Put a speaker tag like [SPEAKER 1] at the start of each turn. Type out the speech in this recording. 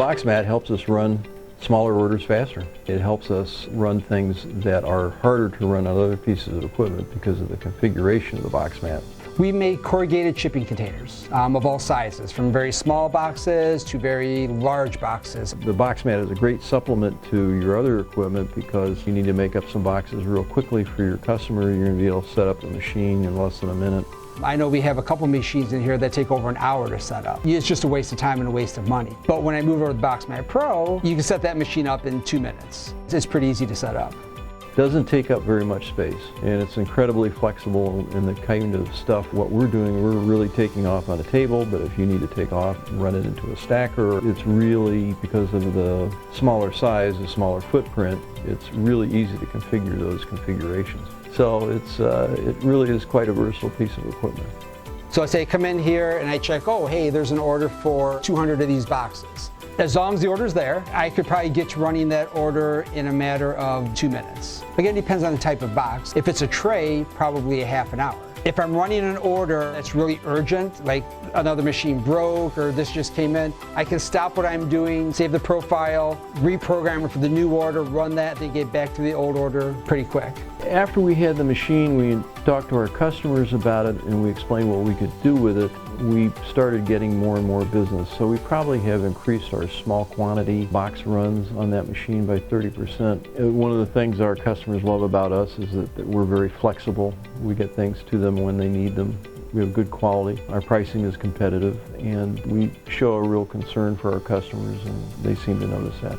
[SPEAKER 1] Boxmat helps us run smaller orders faster. It helps us run things that are harder to run on other pieces of equipment because of the configuration of the Boxmat.
[SPEAKER 2] We make corrugated shipping containers of all sizes, from very small boxes to very large boxes.
[SPEAKER 1] The Boxmat is a great supplement to your other equipment because you need to make up some boxes real quickly for your customer. You're going to be able to set up the machine in less than a minute.
[SPEAKER 2] I know we have a couple machines in here that take over an hour to set up. It's just a waste of time and a waste of money. But when I move over to the Boxmat Pro, you can set that machine up in 2 minutes. It's pretty easy to set up.
[SPEAKER 1] Doesn't take up very much space, and it's incredibly flexible in the kind of stuff. What we're doing, we're really taking off on a table, but if you need to take off and run it into a stacker, it's really, because of the smaller size, the smaller footprint, it's really easy to configure those configurations. So it really is quite a versatile piece of equipment.
[SPEAKER 2] So I say come in here and I check, oh hey, there's an order for 200 of these boxes. As long as the order's there, I could probably get you running that order in a matter of 2 minutes. Again, it depends on the type of box. If it's a tray, probably a half an hour. If I'm running an order that's really urgent, like another machine broke or this just came in, I can stop what I'm doing, save the profile, reprogram it for the new order, run that, then get back to the old order pretty quick.
[SPEAKER 1] After we had the machine, we talked to our customers about it and we explained what we could do with it. We started getting more and more business, so we probably have increased our small quantity box runs on that machine by 30%. One of the things our customers love about us is that we're very flexible. We get things to them when they need them. We have good quality, our pricing is competitive, and we show a real concern for our customers, and they seem to notice that.